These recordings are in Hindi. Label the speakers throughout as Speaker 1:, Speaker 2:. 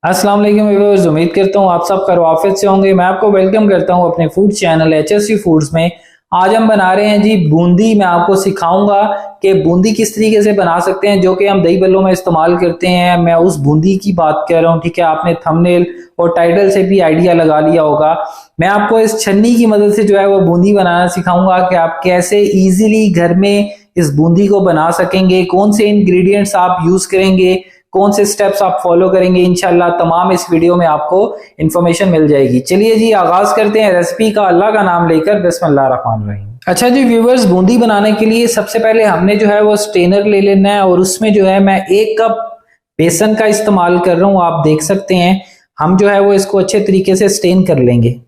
Speaker 1: अस्सलाम वालेकुम व्यूअर्स, उम्मीद करता हूँ आप सब खैरियत से होंगे। मैं आपको वेलकम करता हूँ अपने फूड चैनल HSC फूड्स में। आज हम बना रहे हैं जी बूंदी। मैं आपको सिखाऊंगा कि बूंदी किस तरीके से बना सकते हैं, जो कि हम दही बल्लों में इस्तेमाल करते हैं। मैं उस बूंदी की बात कर रहा हूँ, ठीक है। आपने थंबनेल और टाइटल से भी आइडिया लगा लिया होगा। मैं आपको इस छन्नी की मदद से जो है वो बूंदी बनाना सिखाऊंगा कि आप कैसे इजीली घर में इस बूंदी को बना सकेंगे, कौन से इंग्रेडिएंट्स आप यूज करेंगे, कौन से स्टेप्स आप फॉलो करेंगे। इंशाल्लाह तमाम इस वीडियो में आपको इंफॉर्मेशन मिल जाएगी। चलिए जी आगाज करते हैं रेसिपी का, अल्लाह का नाम लेकर। बिस्मिल्लाह रहमान रहीम। अच्छा जी व्यूवर्स, बूंदी बनाने के लिए सबसे पहले हमने जो है वो स्ट्रेनर ले लेना है और उसमें जो है मैं 1 कप बेसन का इस्तेमाल कर रहा हूं। आप देख सकते हैं हम जो है वो इसको अच्छे तरीके से स्ट्रेन कर लेंगे।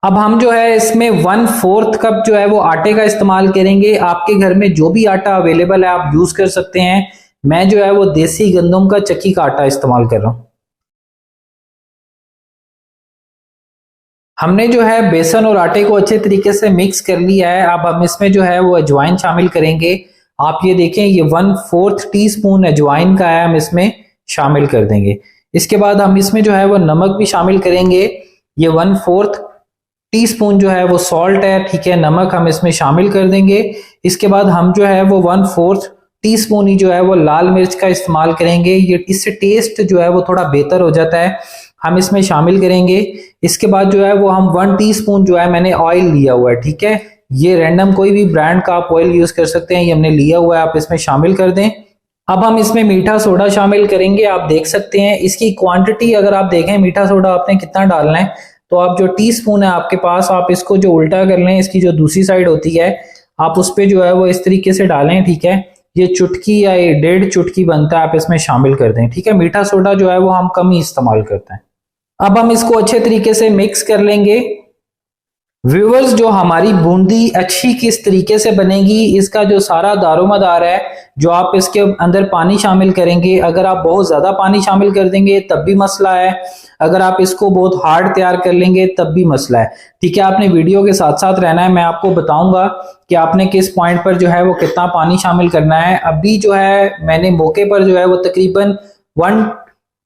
Speaker 1: अब हम जो है इसमें 1/4 कप जो है वो आटे का इस्तेमाल करेंगे। आपके घर में जो भी आटा अवेलेबल है आप यूज कर सकते हैं। मैं जो है वो देसी गंदम का चक्की का आटा इस्तेमाल कर रहा हूं। हमने जो है बेसन और आटे को अच्छे तरीके से मिक्स कर लिया है। अब हम इसमें जो है वो अजवाइन शामिल करेंगे। आप ये देखें, ये 1/4 टीस्पून अजवाइन का है, हम इसमें शामिल कर देंगे। इसके बाद हम इसमें जो है वो नमक भी शामिल करेंगे। ये 1/4 टीस्पून जो है वो सॉल्ट है, ठीक है। नमक हम इसमें शामिल कर देंगे। इसके बाद हम जो है वो 1/4 टीस्पून ही जो है वो लाल मिर्च का इस्तेमाल करेंगे। ये इससे टेस्ट जो है वो थोड़ा बेहतर हो जाता है, हम इसमें शामिल करेंगे। इसके बाद जो है वो हम 1 टीस्पून जो है मैंने ऑयल लिया हुआ है, ठीक है। ये रैंडम कोई भी ब्रांड का आप ऑयल यूज कर सकते हैं, ये हमने लिया हुआ है, आप इसमें शामिल कर दें। अब हम इसमें मीठा सोडा शामिल करेंगे। आप देख सकते हैं इसकी क्वांटिटी, अगर आप देखें मीठा सोडा आपने कितना डालना है, तो आप जो टीस्पून है आपके पास, आप इसको जो उल्टा कर लें, इसकी जो दूसरी साइड होती है आप उस पे जो है वो इस तरीके से डालें, ठीक है। ये चुटकी या ये 1.5 चुटकी बनता है, आप इसमें शामिल कर दें, ठीक है। मीठा सोडा जो है वो हम कम ही इस्तेमाल करते हैं। अब हम इसको अच्छे तरीके से मिक्स कर लेंगे। व्यूअर्स, जो हमारी बूंदी अच्छी किस तरीके से बनेगी, इसका जो सारा दारोमदार है, जो आप इसके अंदर पानी शामिल करेंगे। अगर आप बहुत ज्यादा पानी शामिल कर देंगे तब भी मसला है, अगर आप इसको बहुत हार्ड तैयार कर लेंगे तब भी मसला है, ठीक है। आपने वीडियो के साथ साथ रहना है, मैं आपको बताऊंगा कि आपने किस पॉइंट पर जो है वो कितना पानी शामिल करना है। अभी जो है मैंने मौके पर जो है वो तकरीबन 1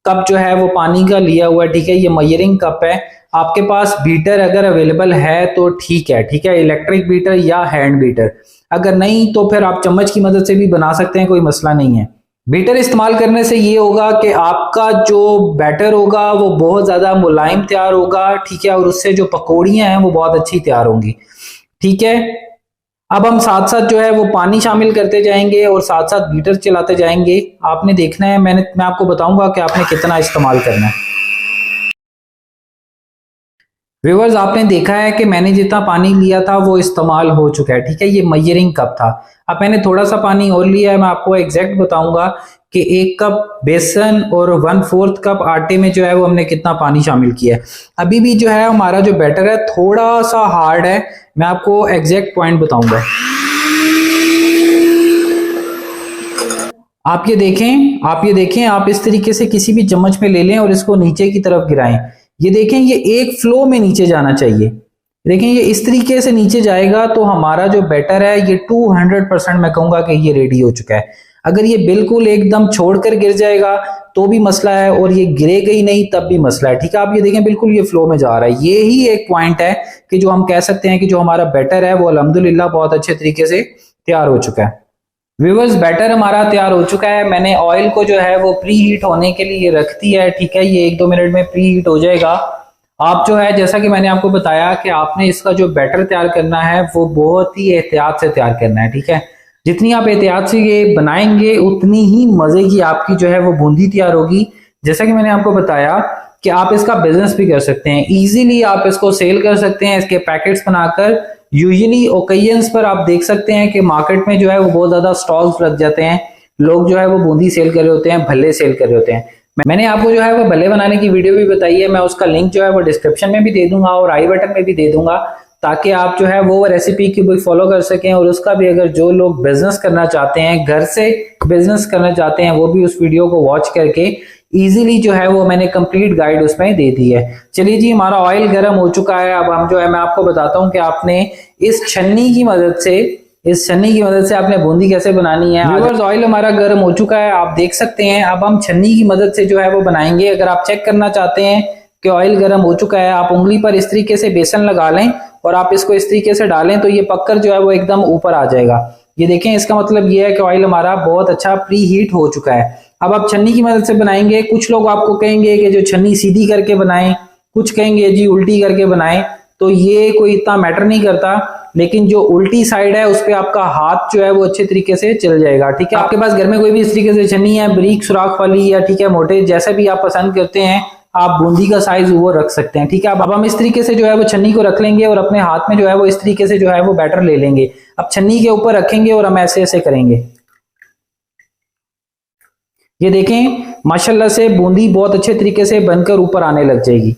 Speaker 1: कप जो है वो पानी का लिया हुआ है, ठीक है। ये मेजरिंग कप है। आपके पास बीटर अगर अवेलेबल है तो ठीक है, ठीक है, इलेक्ट्रिक बीटर या हैंड बीटर। अगर नहीं तो फिर आप चम्मच की मदद से भी बना सकते हैं, कोई मसला नहीं है। बीटर इस्तेमाल करने से ये होगा कि आपका जो बैटर होगा वो बहुत ज्यादा मुलायम तैयार होगा, ठीक है, और उससे जो पकौड़ियां हैं वो बहुत अच्छी तैयार होंगी, ठीक है। अब हम साथ साथ जो है वो पानी शामिल करते जाएंगे और साथ साथ बीटर चलाते जाएंगे। आपने देखना है, मैं आपको बताऊंगा कि आपने कितना इस्तेमाल करना है। व्यूअर्स, आपने देखा है कि मैंने जितना पानी लिया था वो इस्तेमाल हो चुका है, ठीक है। ये मेजरिंग कप था। अब मैंने थोड़ा सा पानी और लिया है, मैं आपको एग्जैक्ट बताऊंगा कि 1 कप बेसन और 1/4 कप आटे में जो है वो हमने कितना पानी शामिल किया है। अभी भी जो है हमारा जो बैटर है थोड़ा सा हार्ड है, मैं आपको एग्जैक्ट पॉइंट बताऊंगा। आप ये देखें, आप इस तरीके से किसी भी चम्मच में ले लें और इसको नीचे की तरफ गिराएं। ये देखें, ये एक फ्लो में नीचे जाना चाहिए। देखें ये इस तरीके से नीचे जाएगा तो हमारा जो बैटर है ये 200% मैं कहूंगा कि ये रेडी हो चुका है। अगर ये बिल्कुल एकदम छोड़कर गिर जाएगा तो भी मसला है, और ये गिरेगा ही नहीं तब भी मसला है, ठीक है। आप ये देखें बिल्कुल ये फ्लो में जा रहा है। ये ही एक पॉइंट है कि जो हम कह सकते हैं कि जो हमारा बैटर है वो अल्हम्दुलिल्लाह बहुत अच्छे तरीके से तैयार हो चुका है। व्यूअर्स, बैटर हमारा तैयार हो चुका है। मैंने ऑयल को जो है वो प्री हीट होने के लिए रख दिया है, ठीक है। ये 1-2 मिनट में प्री हीट हो जाएगा। आप जो है, जैसा कि मैंने आपको बताया कि आपने इसका जो बैटर तैयार करना है वो बहुत ही एहतियात से तैयार करना है, ठीक है। जितनी आप एहतियात से ये बनाएंगे उतनी ही मजे की आपकी जो है वो बूंदी तैयार होगी। जैसा कि मैंने आपको बताया कि आप इसका बिजनेस भी कर सकते हैं, इजीली आप इसको सेल कर सकते हैं, इसके पैकेट्स बनाकर। यूजुअली ओकेजन्स पर आप देख सकते हैं कि मार्केट में जो है वो बहुत ज्यादा स्टॉल्स लग जाते हैं, लोग जो है वो बूंदी सेल कर रहे होते हैं, भल्ले सेल कर रहे होते हैं। मैंने आपको जो है वो भल्ले बनाने की वीडियो भी बताई है, मैं उसका लिंक जो है वो डिस्क्रिप्शन में भी दे दूंगा और आई बटन में भी दे दूंगा, ताकि आप जो है वो रेसिपी की भी फॉलो कर सकें। और उसका भी अगर जो लोग बिजनेस करना चाहते हैं, घर से बिजनेस करना चाहते हैं, वो भी उस वीडियो को वॉच करके इजीली जो है वो मैंने कंप्लीट गाइड उसमें दे दी है। चलिए जी, हमारा ऑयल गर्म हो चुका है। अब हम जो है मैं आपको बताता हूं कि आपने इस छन्नी की मदद से इस छन्नी की मदद से आपने बूंदी कैसे बनानी है। व्यूअर्स, ऑयल हमारा गर्म हो चुका है, आप देख सकते हैं। अब हम छन्नी की मदद से जो है वो बनाएंगे। अगर आप चेक करना चाहते हैं कि ऑयल गर्म हो चुका है, आप उंगली पर इस तरीके से बेसन लगा लें और आप इसको इस तरीके से डालें तो ये पककर जो है वो एकदम ऊपर आ जाएगा। ये देखें, इसका मतलब ये है कि ऑयल हमारा बहुत अच्छा प्री हीट हो चुका है। अब आप छन्नी की मदद से बनाएंगे। कुछ लोग आपको कहेंगे कि जो छन्नी सीधी करके बनाएं, कुछ कहेंगे जी उल्टी करके बनाएं, तो ये कोई इतना मैटर नहीं करता, लेकिन जो उल्टी साइड है उस पे आपका हाथ जो है वो अच्छे तरीके से चल जाएगा। ठीक है, आपके पास घर में कोई भी इस तरीके से छन्नी है, बारीक सुराख वाली या ठीक है मोटे, जैसा भी आप पसंद करते हैं, आप बूंदी का साइज वो रख सकते हैं। ठीक है, अब हम इस तरीके से जो है वो छन्नी को रख लेंगे और अपने हाथ में जो है वो इस तरीके से जो है वो बैटर ले लेंगे। अब छन्नी के ऊपर रखेंगे और हम ऐसे ऐसे करेंगे। ये देखें, माशाल्लाह से बूंदी बहुत अच्छे तरीके से बनकर ऊपर आने लग जाएगी।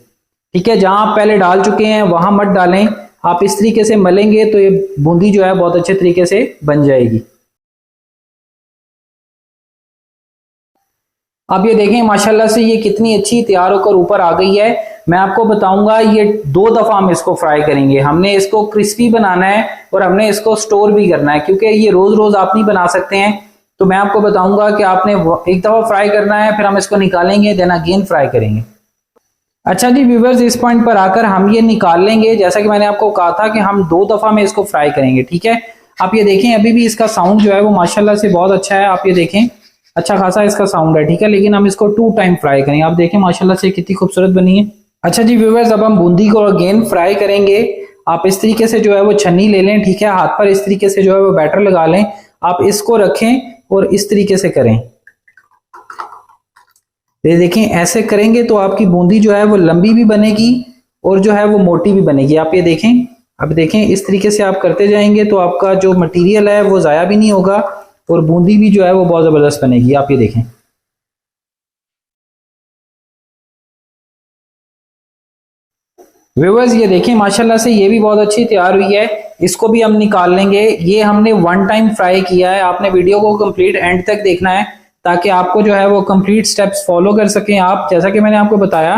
Speaker 1: ठीक है, जहां आप पहले डाल चुके हैं वहां मत डालें, आप इस तरीके से मलेंगे तो ये बूंदी जो है बहुत अच्छे तरीके से बन जाएगी। अब ये देखें, माशाल्लाह से ये कितनी अच्छी तैयार होकर ऊपर आ गई है। मैं आपको बताऊंगा, ये 2 दफा हम इसको फ्राई करेंगे। हमने इसको क्रिस्पी बनाना है और हमने इसको स्टोर भी करना है, क्योंकि ये रोज रोज आप नहीं बना सकते हैं। तो मैं आपको बताऊंगा कि आपने एक दफा फ्राई करना है, फिर हम इसको निकालेंगे, देन अगेन फ्राई करेंगे। अच्छा जी व्यूवर्स, इस पॉइंट पर आकर हम ये निकाल लेंगे। जैसा कि मैंने आपको कहा था कि हम 2 दफा में इसको फ्राई करेंगे। ठीक है, आप ये देखें, अभी भी इसका साउंड जो है वो माशाल्लाह से बहुत अच्छा है। आप ये देखें, अच्छा खासा इसका साउंड है। ठीक है, लेकिन हम इसको 2 टाइम फ्राई करेंगे। आप देखें माशाल्लाह से कितनी खूबसूरत बनी है। अच्छा जी व्यूवर्स, अब हम बूंदी को अगेन फ्राई करेंगे। आप इस तरीके से जो है वो छन्नी ले लें। ठीक है, हाथ पर इस तरीके से जो है वो बैटर लगा लें। आप इसको रखें और इस तरीके से करें। ये देखें, ऐसे करेंगे तो आपकी बूंदी जो है वो लंबी भी बनेगी और जो है वो मोटी भी बनेगी। आप ये देखें, अब देखें, इस तरीके से आप करते जाएंगे तो आपका जो मटेरियल है वो जाया भी नहीं होगा और बूंदी भी जो है वो बहुत जबरदस्त बनेगी। आप ये देखें। व्यूअर्स, ये देखें, माशाल्लाह से ये भी बहुत अच्छी तैयार हुई है। इसको भी हम निकाल लेंगे। ये हमने 1 टाइम फ्राई किया है। आपने वीडियो को कंप्लीट एंड तक देखना है ताकि आपको जो है वो कंप्लीट स्टेप्स फॉलो कर सकें। आप, जैसा कि मैंने आपको बताया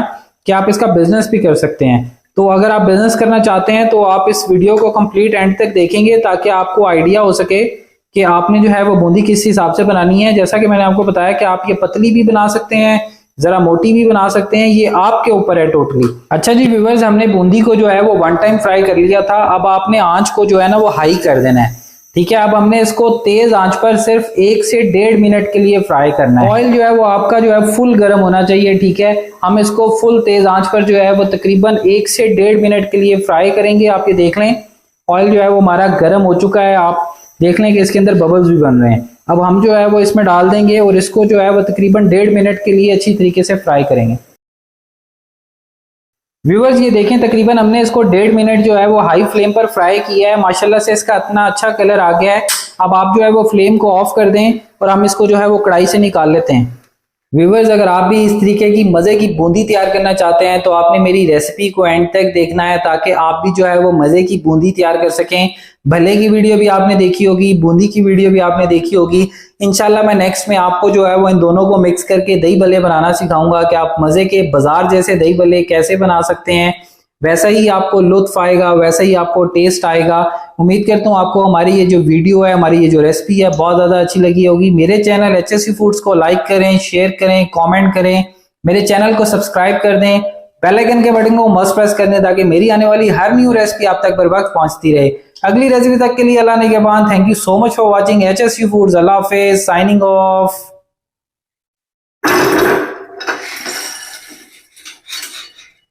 Speaker 1: कि आप इसका बिजनेस भी कर सकते हैं। तो अगर आप बिजनेस करना चाहते हैं तो आप इस वीडियो को कंप्लीट एंड तक देखेंगे ताकि आपको आइडिया हो सके कि आपने जो है वो बूंदी किस हिसाब से बनानी है। जैसा कि मैंने आपको बताया कि आप ये पतली भी बना सकते हैं, जरा मोटी भी बना सकते हैं, ये आपके ऊपर है टोटली। अच्छा जी व्यूवर्स, हमने बूंदी को जो है वो 1 टाइम फ्राई कर लिया था। अब आपने आंच को जो है ना वो हाई कर देना है। ठीक है, अब हमने इसको तेज आंच पर सिर्फ 1 से 1.5 मिनट के लिए फ्राई करना है। ऑयल जो है वो आपका जो है फुल गर्म होना चाहिए। ठीक है, हम इसको फुल तेज आंच पर जो है वो तकरीबन 1 से 1.5 मिनट के लिए फ्राई करेंगे। आप ये देख लें, ऑयल जो है वो हमारा गर्म हो चुका है। आप देख लें कि इसके अंदर बबल्स भी बन रहे हैं। अब हम जो है वो इसमें डाल देंगे और इसको जो है वो तकरीबन 1.5 मिनट के लिए अच्छी तरीके से फ्राई करेंगे। व्यूवर्स, ये देखें, तकरीबन हमने इसको 1.5 मिनट जो है वो हाई फ्लेम पर फ्राई किया है। माशाल्लाह से इसका इतना अच्छा कलर आ गया है। अब आप जो है वो फ्लेम को ऑफ कर दें और हम इसको जो है वो कढ़ाई से निकाल लेते हैं। व्यूवर्स, अगर आप भी इस तरीके की मजे की बूंदी तैयार करना चाहते हैं तो आपने मेरी रेसिपी को एंड तक देखना है ताकि आप भी जो है वो मजे की बूंदी तैयार कर सकें। भले की वीडियो भी आपने देखी होगी, बूंदी की वीडियो भी आपने देखी होगी। इंशाल्लाह मैं नेक्स्ट में आपको जो है वो इन दोनों को मिक्स करके दही भल्ले बनाना सिखाऊंगा कि आप मजे के बाजार जैसे दही भल्ले कैसे बना सकते हैं। वैसा ही आपको लुत्फ आएगा, वैसा ही आपको टेस्ट आएगा। उम्मीद करता हूँ आपको हमारी ये जो वीडियो है, हमारी ये जो रेसिपी है बहुत ज्यादा अच्छी लगी होगी। मेरे चैनल HSU फूड्स को लाइक करें, शेयर करें, कमेंट करें, मेरे चैनल को सब्सक्राइब कर दें, बेल आइकन के बटन को मस्ट प्रेस कर दें ताकि मेरी आने वाली हर न्यू रेसिपी आप तक बर वक्त पहुंचती रहे। अगली रेसिपी तक के लिए अल्लाह ने के बाद thank you so much for watching HSU foods. Allah Hafiz, signing off.